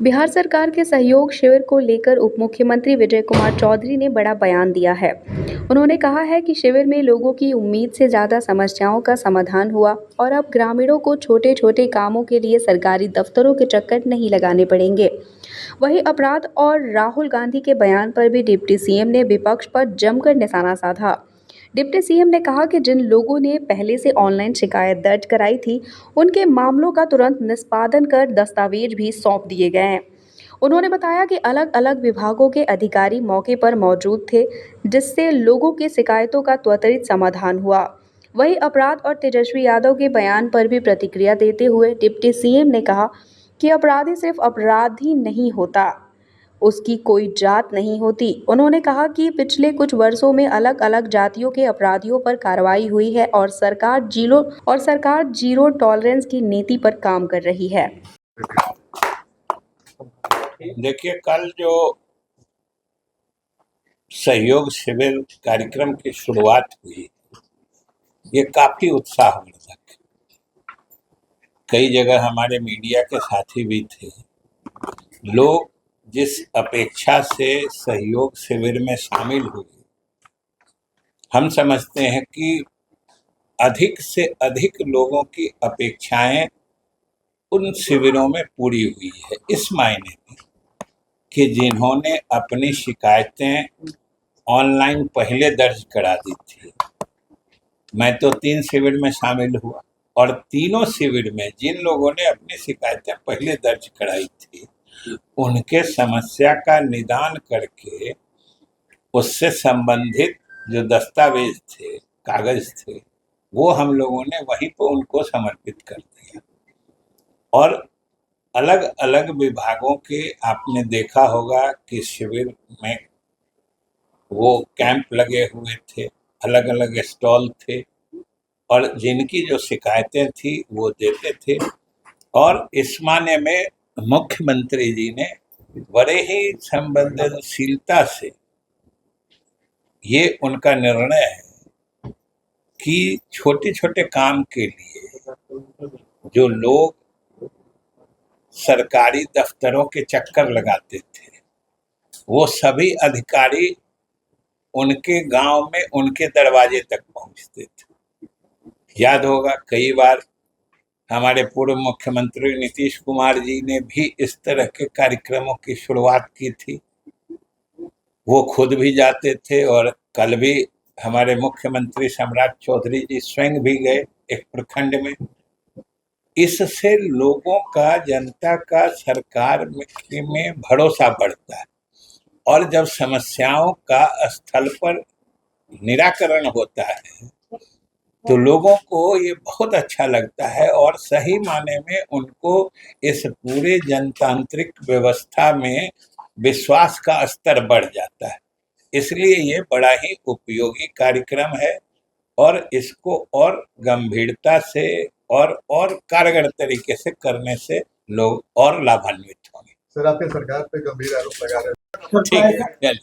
बिहार सरकार के सहयोग शिविर को लेकर उप मुख्यमंत्री विजय कुमार चौधरी ने बड़ा बयान दिया है। उन्होंने कहा है कि शिविर में लोगों की उम्मीद से ज़्यादा समस्याओं का समाधान हुआ और अब ग्रामीणों को छोटे छोटे कामों के लिए सरकारी दफ्तरों के चक्कर नहीं लगाने पड़ेंगे। वहीं अपराध और राहुल गांधी के बयान पर भी डिप्टी सीएम ने विपक्ष पर जमकर निशाना साधा। डिप्टी सीएम ने कहा कि जिन लोगों ने पहले से ऑनलाइन शिकायत दर्ज कराई थी, उनके मामलों का तुरंत निष्पादन कर दस्तावेज भी सौंप दिए गए हैं। उन्होंने बताया कि अलग अलग विभागों के अधिकारी मौके पर मौजूद थे, जिससे लोगों की शिकायतों का त्वरित समाधान हुआ। वहीं अपराध और तेजस्वी यादव के बयान पर भी प्रतिक्रिया देते हुए डिप्टी सीएम ने कहा कि अपराधी सिर्फ अपराधी नहीं होता, उसकी कोई जात नहीं होती। उन्होंने कहा कि पिछले कुछ वर्षों में अलग अलग जातियों के अपराधियों पर कार्रवाई हुई है और सरकार जीरो टॉलरेंस की नीति पर काम कर रही है। देखिए, कल जो सहयोग शिविर कार्यक्रम की शुरुआत हुई, ये काफी उत्साहवर्धक। कई जगह हमारे मीडिया के साथी भी थे। लोग जिस अपेक्षा से सहयोग शिविर में शामिल हुए, हम समझते हैं कि अधिक से अधिक लोगों की अपेक्षाएं उन शिविरों में पूरी हुई है, इस मायने में कि जिन्होंने अपनी शिकायतें ऑनलाइन पहले दर्ज करा दी थी। मैं तो 3 शिविर में शामिल हुआ और तीनों शिविर में जिन लोगों ने अपनी शिकायतें पहले दर्ज कराई थी, उनके समस्या का निदान करके उससे संबंधित जो दस्तावेज थे, कागज थे, वो हम लोगों ने वहीं पर उनको समर्पित कर दिया। और अलग अलग विभागों के आपने देखा होगा कि शिविर में वो कैंप लगे हुए थे, अलग अलग स्टॉल थे और जिनकी जो शिकायतें थी वो देते थे। और इस माने में मुख्यमंत्री जी ने बड़े ही संवेदनशीलता से, ये उनका निर्णय है कि छोटे छोटे काम के लिए जो लोग सरकारी दफ्तरों के चक्कर लगाते थे, वो सभी अधिकारी उनके गांव में उनके दरवाजे तक पहुंचते थे। याद होगा कई बार हमारे पूर्व मुख्यमंत्री नीतीश कुमार जी ने भी इस तरह के कार्यक्रमों की शुरुआत की थी। वो खुद भी जाते थे और कल भी हमारे मुख्यमंत्री सम्राट चौधरी जी स्वयं भी गए एक प्रखंड में। इससे लोगों का, जनता का सरकार में भरोसा बढ़ता है और जब समस्याओं का स्थल पर निराकरण होता है तो लोगों को ये बहुत अच्छा लगता है और सही माने में उनको इस पूरे जनतांत्रिक व्यवस्था में विश्वास का स्तर बढ़ जाता है। इसलिए ये बड़ा ही उपयोगी कार्यक्रम है और इसको और गंभीरता से और कारगर तरीके से करने से लोग और लाभान्वित होंगे। सर, आपके सरकार पे गंभीर आरोप लगा रहे हैं। ठीक है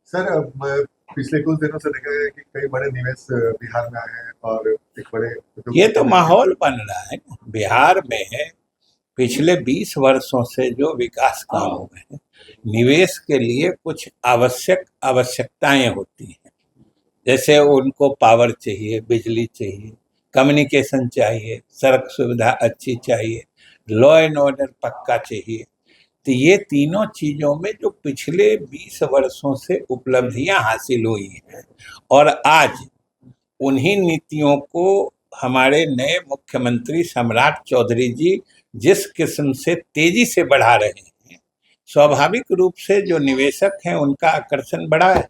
सर, पिछले कुछ दिनों से देखा गया कि कई बड़े निवेश बिहार में आए हैं और एक बड़े, ये तो माहौल बन रहा है ना बिहार में। पिछले 20 वर्षों से जो विकास काम हुए हैं, निवेश के लिए कुछ आवश्यकताएं होती हैं। जैसे उनको पावर चाहिए, बिजली चाहिए, कम्युनिकेशन चाहिए, सड़क सुविधा अच्छी चाहिए, लॉ एंड ऑर्डर पक्का चाहिए। तो ये तीनों चीज़ों में जो पिछले 20 वर्षों से उपलब्धियां हासिल हुई हैं और आज उन्हीं नीतियों को हमारे नए मुख्यमंत्री सम्राट चौधरी जी जिस किस्म से तेजी से बढ़ा रहे हैं, स्वाभाविक रूप से जो निवेशक हैं उनका आकर्षण बढ़ा है।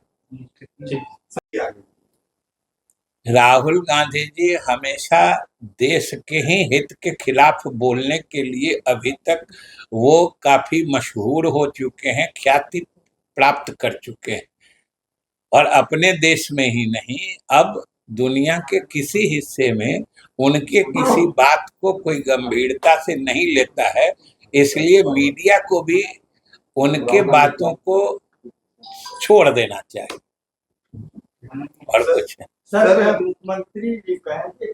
राहुल गांधी जी हमेशा देश के ही हित के खिलाफ बोलने के लिए अभी तक वो काफी मशहूर हो चुके हैं, ख्याति प्राप्त कर चुके हैं और अपने देश में ही नहीं, अब दुनिया के किसी हिस्से में उनके किसी बात को कोई गंभीरता से नहीं लेता है। इसलिए मीडिया को भी उनके बातों को छोड़ देना चाहिए और कुछ सर, मुख्यमंत्री जी कहें कि